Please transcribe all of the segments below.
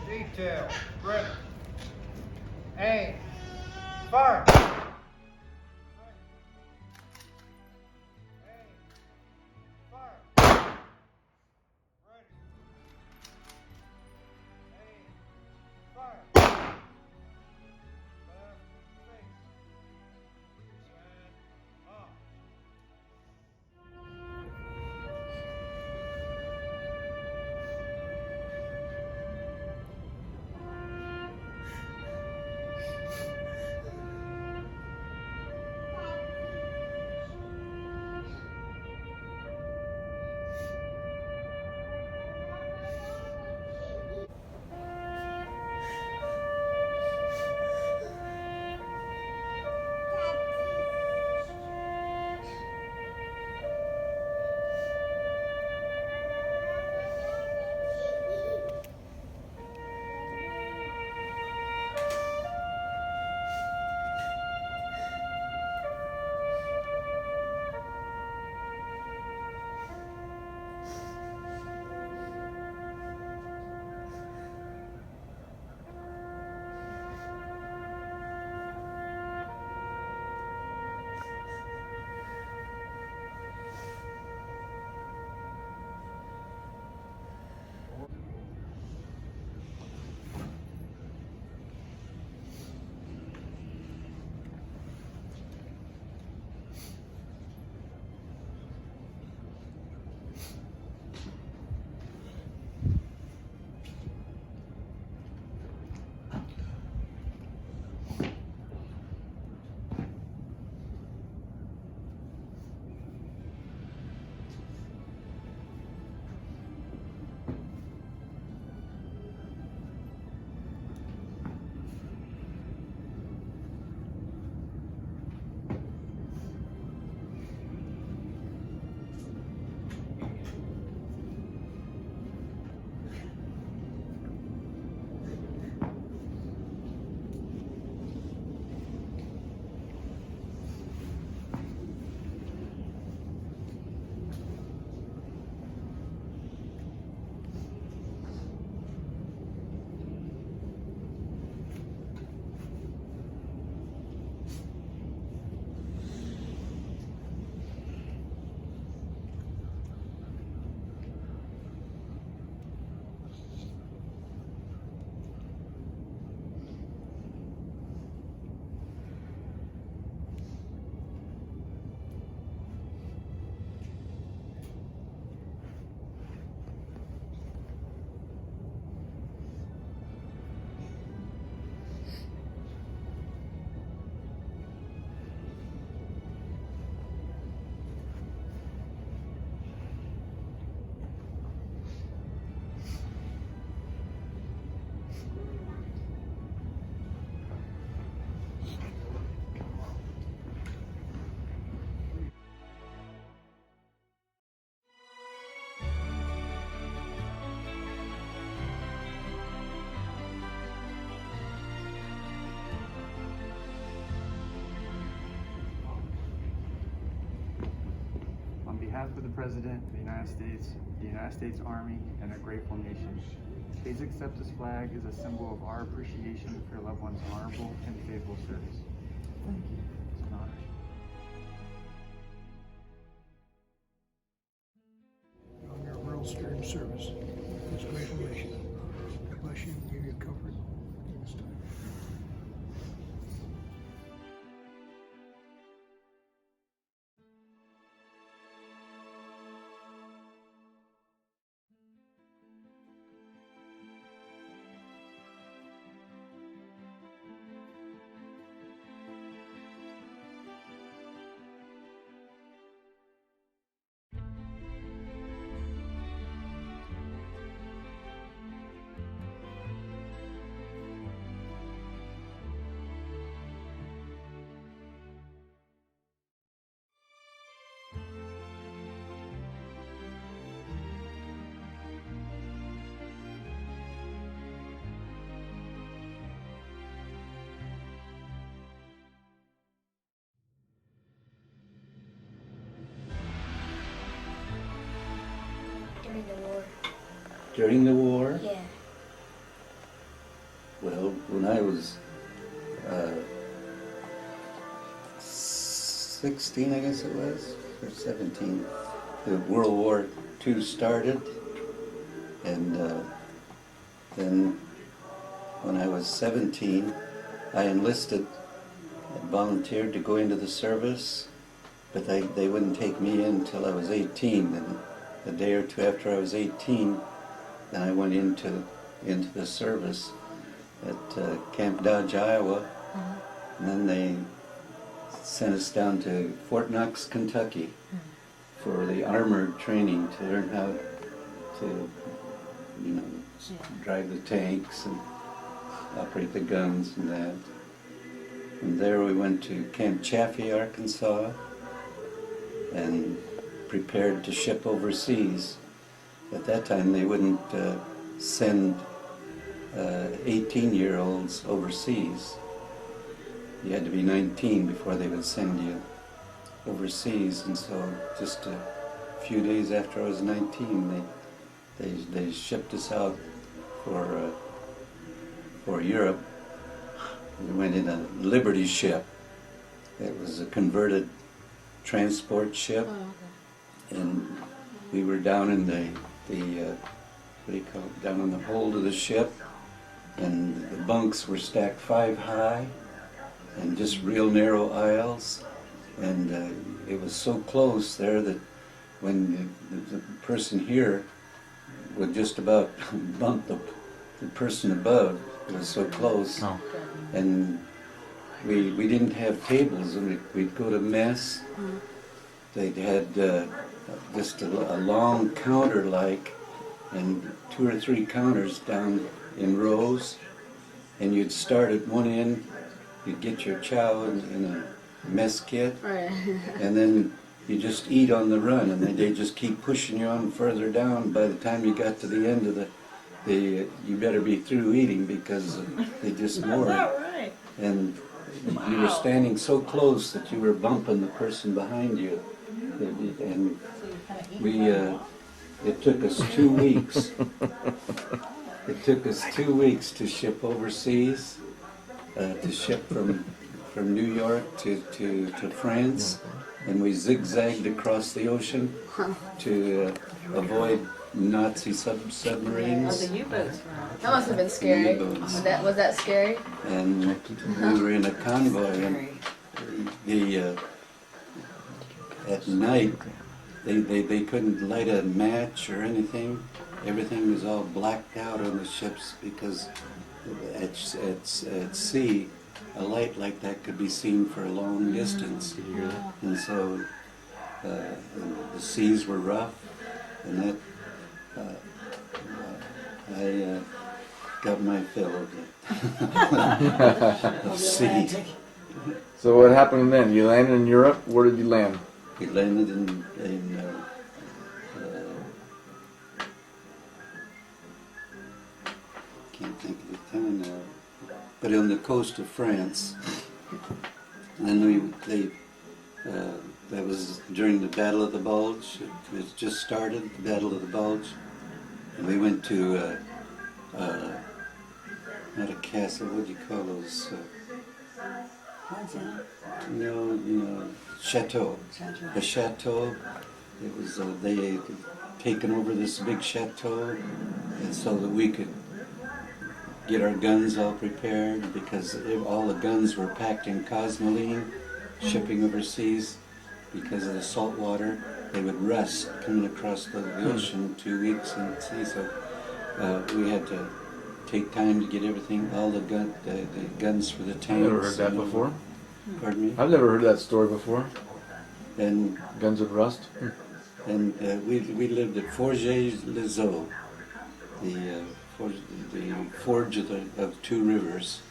Detail. Ready. Aim. Fire. Aim. Fire. Ready. Aim. Fire. Left face. And off. On behalf of the President of the United States Army, and a grateful nation, please accept this flag as a symbol of our appreciation for your loved one's honorable and faithful service. Thank you. It's an honor. On your Verl Sterns service, this grateful nation. God bless you and give you comfort in this time. During the war. During the war? Yeah. 16, I guess it was, or 17, the World War II started, and then when I was 17, I enlisted and volunteered to go into the service, but they wouldn't take me in until I was 18, and a day or two after I was 18, then I went into the service at Camp Dodge, Iowa, and then they sent us down to Fort Knox, Kentucky for the armored training to learn how to, drive the tanks and operate the guns and that. From there we went to Camp Chaffee, Arkansas, and prepared to ship overseas. At that time they wouldn't send 18-year-olds overseas. You had to be 19 before they would send you overseas, and so just a few days after I was 19, they shipped us out for Europe. We went in a Liberty ship. It was a converted transport ship, and we were down in the what do you call it? Down on the hold of the ship, and the bunks were stacked 5 high, and just real narrow aisles, and it was so close there that when the person here would just about bump the person above, it was so close. Oh. And we didn't have tables, and we'd go to mess. They had just a long counter like, and 2 or 3 counters down in rows, and you'd start at one end, you'd get your chow in a mess kit, Right. and then you just eat on the run, and they just keep pushing you on further down. By the time you got to the end of you better be through eating, because they just more. Right. And you were standing so close that you were bumping the person behind you. And it took us 2 weeks. It took us 2 weeks to ship overseas, to ship from New York to France, and we zigzagged across the ocean to avoid Nazi submarines. Oh, the U-boats were. That must have been scary. U-boats. Was that scary? And we were in a convoy, and at night they couldn't light a match or anything. Everything was all blacked out on the ships, because at sea a light like that could be seen for a long distance. And so the seas were rough, and that I got my fill of sea. So what happened then? You landed in Europe. Where did you land? We landed in can't think of the town now, but on the coast of France. And then that was during the Battle of the Bulge. It was just started, the Battle of the Bulge, and we went to not a castle. What do you call those? No, chateau. A chateau. It was they had taken over this big chateau, and so that we could get our guns all prepared, because all the guns were packed in Cosmoline, shipping overseas. Because of the salt water, they would rust coming across the ocean 2 weeks in the sea. So we had to take time to get everything, all the guns for the tanks. I've never heard that before. Pardon me? I've never heard that story before. And Guns would rust. and we lived at Forges-les-Eaux, the forge of 2 rivers,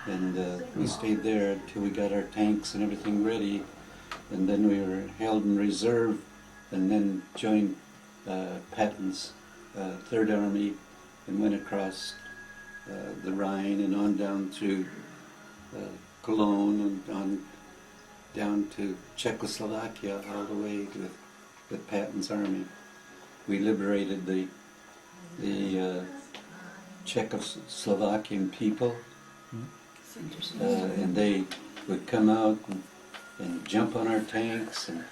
and we stayed there until we got our tanks and everything ready, and then we were held in reserve, and then joined Patton's 3rd Army, and went across the Rhine and on down through Cologne and on down to Czechoslovakia, all the way with Patton's army. We liberated the Czechoslovakian people, and they would come out and jump on our tanks and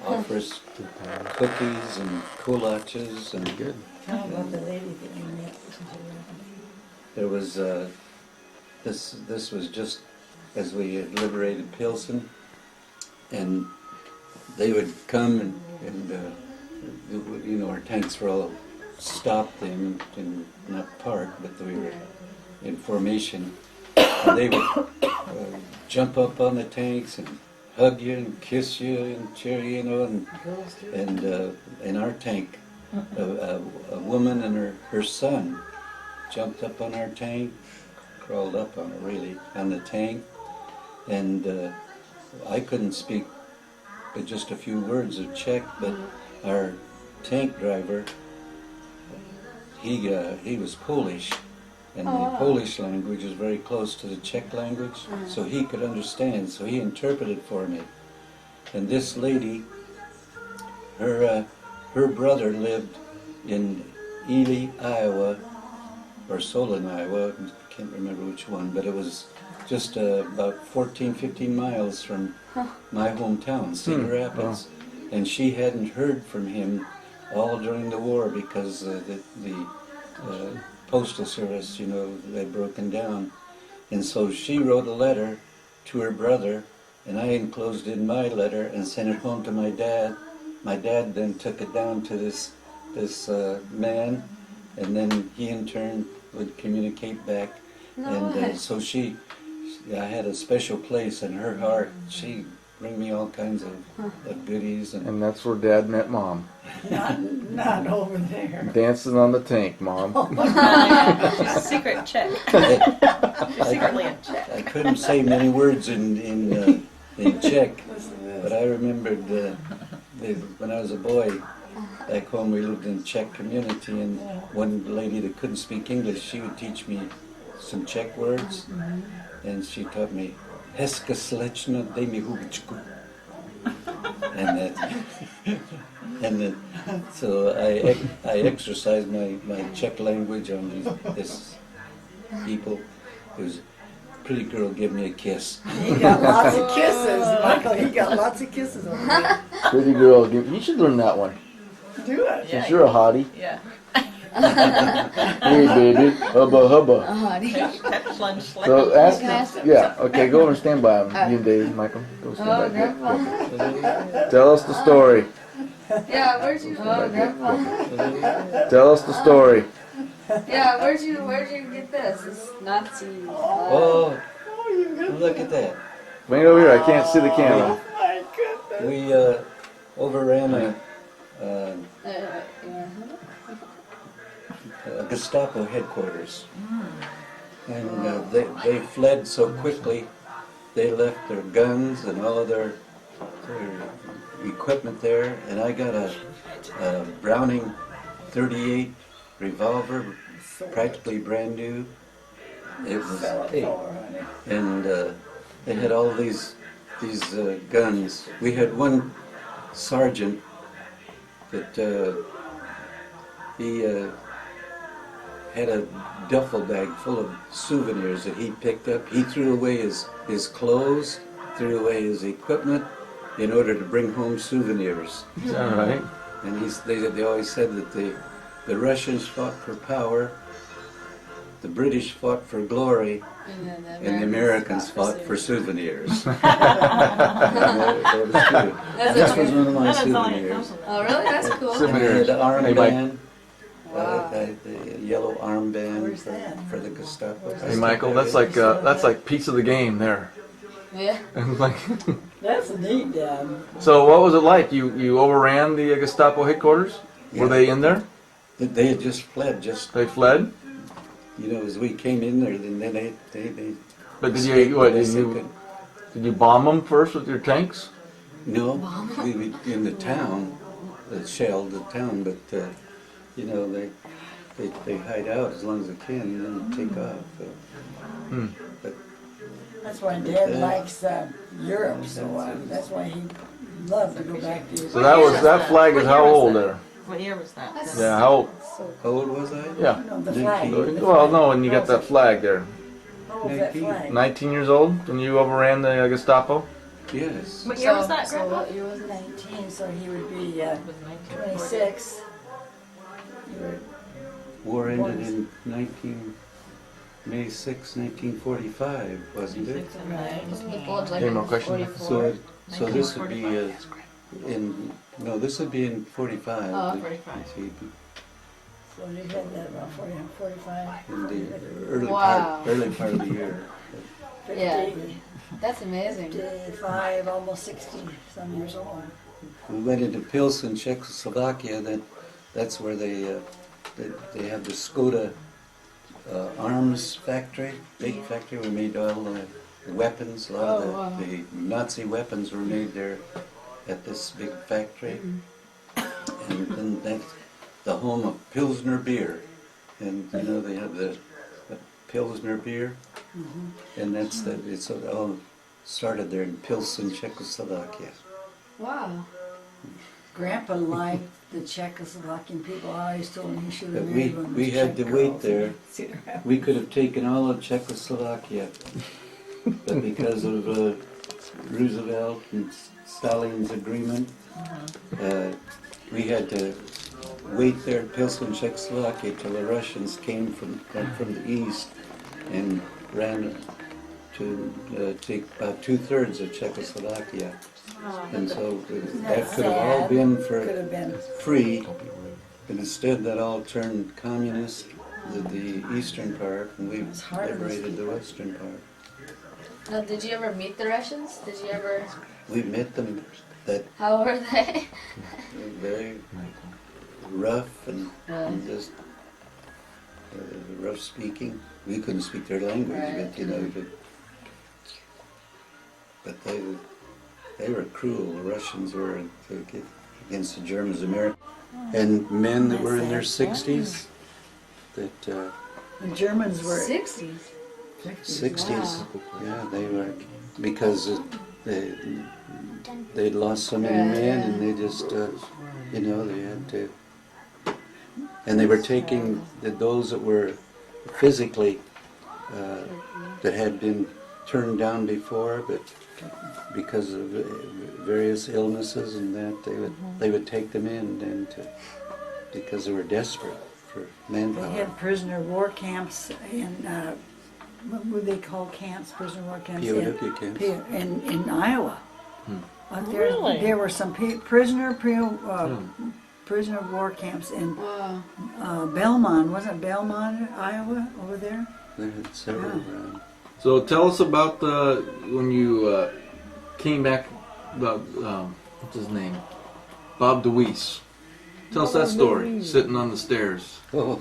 offer us cookies and kolaches and Good. Tell about the lady that you met. there was this was just as we had liberated Pilsen, and they would come and you know, our tanks were all stopped in not parked, but we were in formation. And they would jump up on the tanks and hug you and kiss you and cheer you, you know, and in our tank, a woman and her son jumped up on our tank, crawled up on it really, on the tank, and I couldn't speak but just a few words of Czech, but our tank driver, he was Polish, and the Polish language is very close to the Czech language, so he could understand, so he interpreted for me. And this lady, her brother lived in Ely, Iowa, or Solon, Iowa, I can't remember which one, but it was just about 14, 15 miles from my hometown, Cedar Rapids. And she hadn't heard from him all during the war because the postal service, you know, they'd broken down. And so she wrote a letter to her brother, and I enclosed in my letter and sent it home to my dad. My dad then took it down to this man, and then he in turn would communicate back. And so I had a special place in her heart. She bring me all kinds of goodies. And that's where Dad met Mom. Not over there. Dancing on the tank, Mom. She's a secret Czech. She's secretly a Czech. I couldn't say many words in Czech, but I remembered when I was a boy back home, we lived in a Czech community, and one lady that couldn't speak English, she would teach me some Czech words, and she taught me Hezka slečno, dej mi hubičku. So I exercised my Czech language on this people. It was a pretty girl gave me a kiss. He got lots of kisses, Michael. He got lots of kisses on me. Pretty girl. You should learn that one. Do it. Since you're a hottie. Yeah. Hey, baby. Hubba, hubba. So ask. Yeah. Okay. Go over and stand by him. You and Dave, Michael. Go stand by Dave. Grandpa. Tell us the story. Yeah, where'd you go, Grandpa? Tell us the story. Yeah, where'd you get this? This Nazi. Oh, look at that. Bring it over here. I can't see the camera. My goodness. We overran a Gestapo headquarters, and they fled so quickly. They left their guns and all of their equipment there, and I got a Browning 38 revolver, practically brand new. It was and they had all these guns. We had one sergeant that he had a duffel bag full of souvenirs that he picked up. He threw away his clothes, threw away his equipment in order to bring home souvenirs. Is that right? And they always said that the Russians fought for power, the British fought for glory, and the Americans fought for souvenirs. That was true. This was one of my souvenirs. Oh, really? That's cool. Souvenirs. The armband, Wow. the yellow armband for the Gestapo. Hey, Michael. That's like piece of the game there. Yeah. And like. That's neat, Dad. So what was it like? You overran the Gestapo headquarters? Were they in there? They had just fled. They fled? You know, as we came in there, then they But did escaped you what? the best they could. Did you bomb them first with your tanks? No, we in the town, shelled the town, but you know, they hide out as long as they can and then take off. So. But That's why Dad likes Europe so that's why he loved to go back to Europe. So that flag is how old there? What year was that? Yeah, how old? how old was I? Yeah. No, the flag. Well, no, when you got that flag there. How old's that flag? 19 years old when you overran the Gestapo? Yes. What year was that, So Grandpa? what year was it? 19, so he would be It was 1940. 26. You were War ended in May 6, 1945, wasn't it? 26 and 19. The bulge like Any more questions? 44. So this would be this would be in 45. Oh, 45. See, So you had that about 40, 45, in the early Wow. part of the year. 50, Yeah. That's amazing. 55, almost 60 some years old. We went into Pilsen, Czechoslovakia. That's where they have the Skoda arms factory, big factory. We made all the weapons. A lot Oh, wow. of the Nazi weapons were made there at this big factory. And then that's the home of Pilsner beer. And you know they have the Pilsner beer. And it's all started there in Pilsen, Czechoslovakia. Wow. Grandpa liked the Czechoslovakian people. I always told him he should have But married one of we those had Czech to wait girls. there. We could have taken all of Czechoslovakia, but because of Roosevelt and Stalin's agreement, we had to wait there at Pilsen, Czechoslovakia, till the Russians came from the east and ran to take about 2/3 of Czechoslovakia. And so that could have all been Could have been. free, but instead that all turned communist, the eastern part, and we was hard on those liberated the people. western part. Now, did you ever meet the Russians? Did you ever? We met them that How were they? very rough and just rough speaking. We couldn't speak their language, Right. but they were cruel. The Russians were against the Germans, Americans, and men that were in their 60s. That The Germans were 60s. 60s, Wow. yeah, they were because they'd lost so many men, and they just they had to, and they were taking those that were physically that had been turned down before, but because of various illnesses and that they would take them in and because they were desperate for They manpower. had prisoner of war camps in, what would they call camps, prisoner of war camps? POW camps. In Iowa. Really? There were some prisoner of war camps in Wow. Belmont, wasn't it Belmont, Iowa, over there? They had several around. So tell us about when you came back. About what's his name? Bob DeWeese. Tell us that story. Sitting on the stairs. Oh,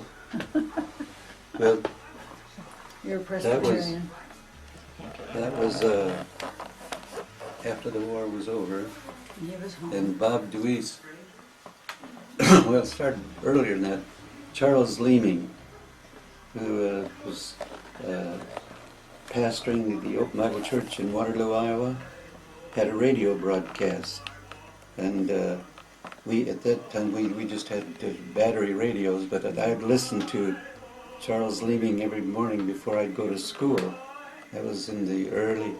well, You're a Presbyterian. that was after the war was over, He was home. and Bob DeWeese, well, it started earlier than that. Charles Leeming, who was pastoring the Open Bible Church in Waterloo, Iowa, had a radio broadcast, and at that time we just had battery radios, but I'd listen to Charles Leeming every morning before I'd go to school. That was in the early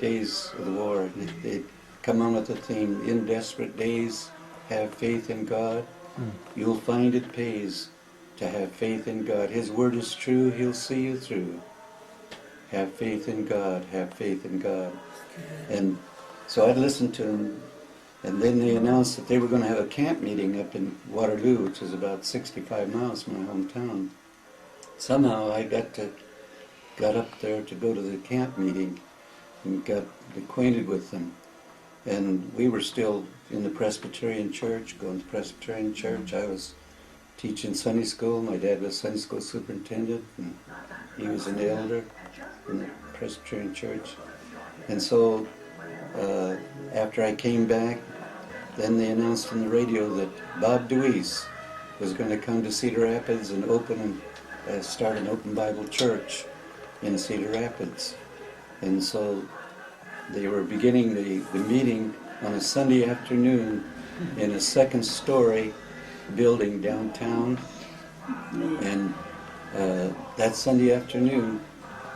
days of the war. They'd come on with the theme, "In desperate days, have faith in God. You'll find it pays to have faith in God. His word is true, He'll see you through. Have faith in God, have faith in God." And so I'd listen to him, and then they announced that they were going to have a camp meeting up in Waterloo, which is about 65 miles from my hometown. Somehow I got up there to go to the camp meeting and got acquainted with them. And we were still in the Presbyterian church, going to Presbyterian church. I was teaching Sunday school. My dad was Sunday school superintendent, and he was an elder in the Presbyterian church. And so after I came back, then they announced on the radio that Bob DeWeese was going to come to Cedar Rapids and start an Open Bible Church in Cedar Rapids. And so they were beginning the meeting on a Sunday afternoon in a second-story building downtown. And that Sunday afternoon,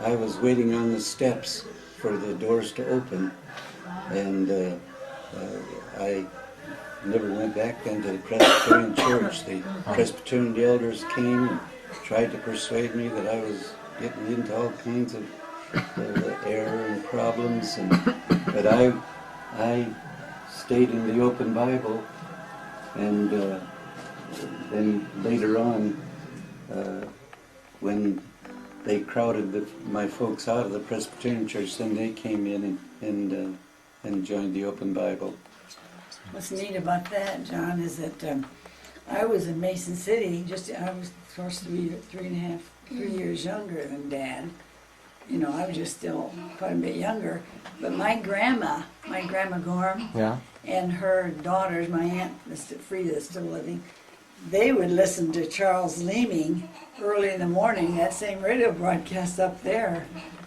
I was waiting on the steps for the doors to open. and I never went back then to the Presbyterian church. The Presbyterian elders came and tried to persuade me that I was getting into all kinds of error and problems, but I stayed in the open Bible, and then later on, when they crowded my folks out of the Presbyterian church, then they came in and joined the open Bible. What's neat about that, John, is that I was in Mason City. I was supposed to be 3 years younger than Dad. You know, I was just still quite a bit younger. But my grandma Gorm, Yeah. and her daughters, my aunt Frida is still living, they would listen to Charles Leeming early in the morning, that same radio broadcast up there.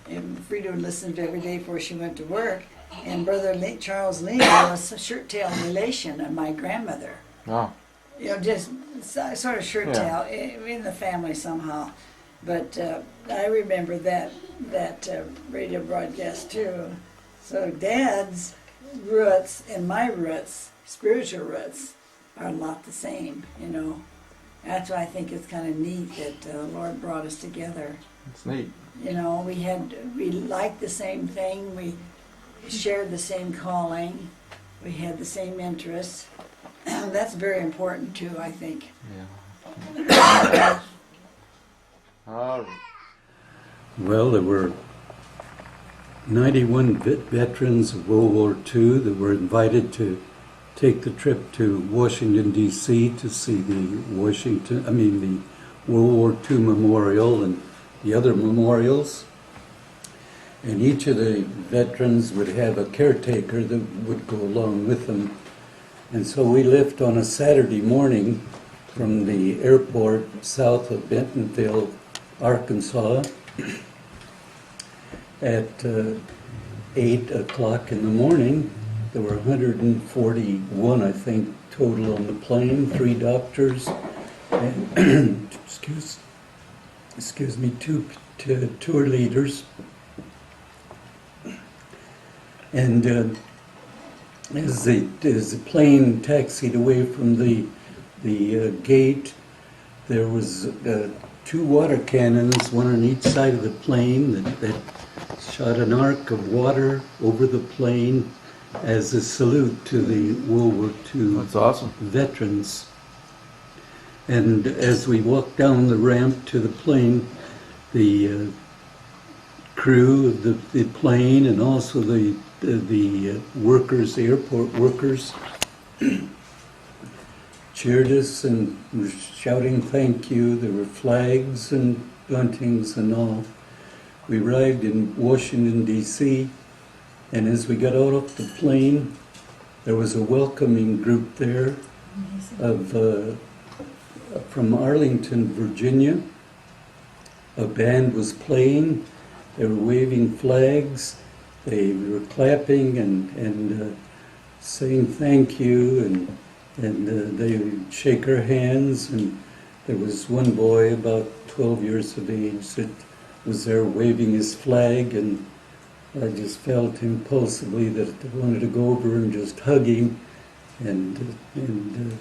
And Frida would listen to it every day before she went to work. And Brother Charles Leeming was a shirt-tail relation of my grandmother. Oh. You know, just sort of shirt-tail in the family somehow. But I remember that radio broadcast too. So Dad's roots and my roots, spiritual roots, are a lot the same, you know. That's why I think it's kind of neat that the Lord brought us together. It's neat. You know, we liked the same thing, we shared the same calling, we had the same interests. That's very important too, I think. Yeah. All right. Well, there were 91 veterans of World War II that were invited to take the trip to Washington, D.C. to see the World War II Memorial and the other memorials. And each of the veterans would have a caretaker that would go along with them. And so we left on a Saturday morning from the airport south of Bentonville, Arkansas, at 8 o'clock in the morning. There were 141, I think, total on the plane, 3 doctors, and excuse me, 2 tour leaders. And as the plane taxied away from the gate, there was 2 water cannons, one on each side of the plane, that shot an arc of water over the plane as a salute to the World War II That's awesome. veterans. And as we walked down the ramp to the plane, the crew of the plane and also the workers, the airport workers, cheered us and were shouting thank you. There were flags and buntings and all. We arrived in Washington, D.C., and as we got out of the plane, there was a welcoming group there from Arlington, Virginia. A band was playing. They were waving flags. They were clapping and saying thank you, and they would shake our hands. And there was one boy about 12 years of age that was there waving his flag, and I just felt impulsively that I wanted to go over and just hug him and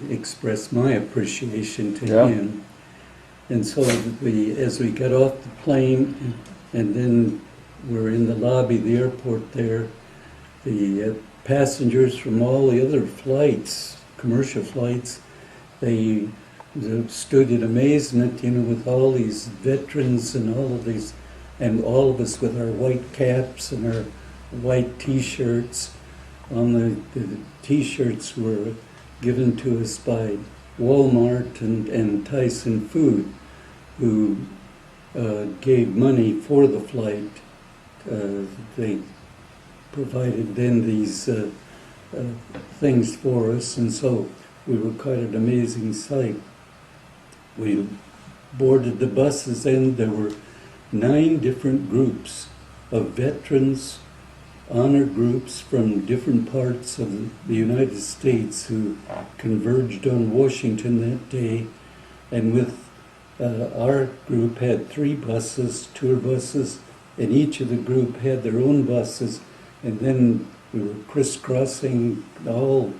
express my appreciation to him. And so as we got off the plane, and then we're in the lobby of the airport there, the passengers from all the other flights, commercial flights, they stood in amazement, with all these veterans and all of these, and all of us with our white caps and our white T-shirts. The T-shirts were given to us by Walmart and Tyson Food, who gave money for the flight. They provided then these things for us, and so we were quite an amazing sight. We boarded the buses, and there were 9 different groups of veterans, honor groups from different parts of the United States who converged on Washington that day. And with our group had 3 buses, tour buses, and each of the group had their own buses. And then we were crisscrossing all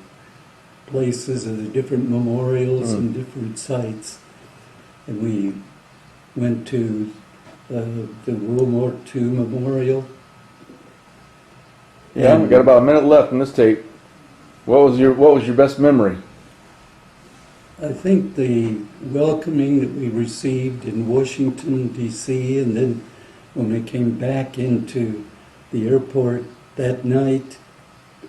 places of the different memorials and different sites. And we went to the World War II Memorial. Yeah, we got about a minute left in this tape. What was your best memory? I think the welcoming that we received in Washington, D.C., and then when we came back into the airport that night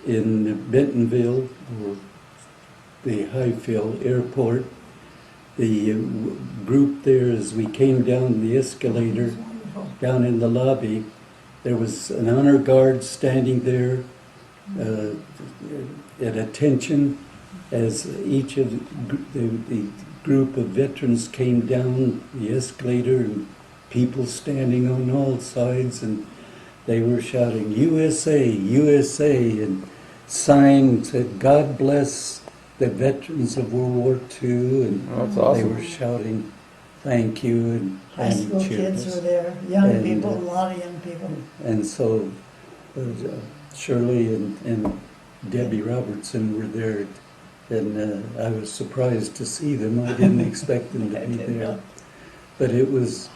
in Bentonville, or the Highfield Airport, the group there, as we came down the escalator, down in the lobby, there was an honor guard standing there at attention as each of the group of veterans came down the escalator, and people standing on all sides, and they were shouting, USA, USA, and signs that God bless the veterans of World War II, and that's awesome. They were shouting thank you, and High school cheered kids us. were there, young And, people, a lot of young people. And so Shirley and Debbie Robertson were there, and I was surprised to see them. I didn't expect them to be there. But it was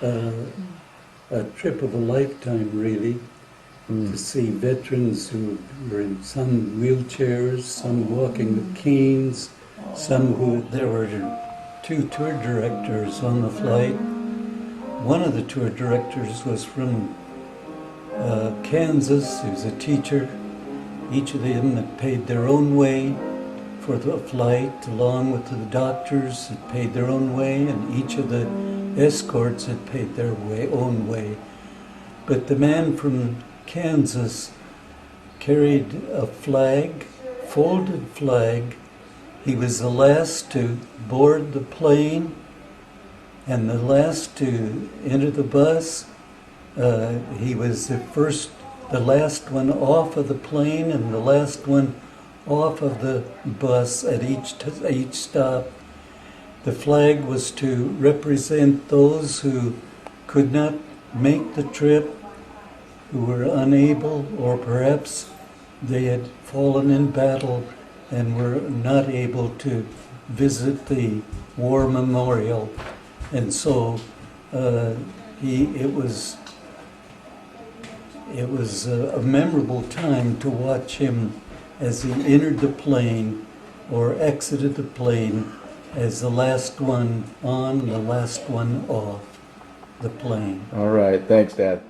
a trip of a lifetime, really, to see veterans who were in some wheelchairs, some walking with canes, some who, there were 2 tour directors on the flight. One of the tour directors was from Kansas. He was a teacher. Each of them had paid their own way for the flight, along with the doctors had paid their own way, and each of the escorts had paid their own way. But the man from Kansas carried a flag, folded flag. He was the last to board the plane and the last to enter the bus. He was the last one off of the plane and the last one off of the bus at each stop. The flag was to represent those who could not make the trip, who were unable, or perhaps they had fallen in battle and were not able to visit the war memorial. And so it was a memorable time to watch him as he entered the plane or exited the plane as the last one on, the last one off the plane. All right, thanks, Dad.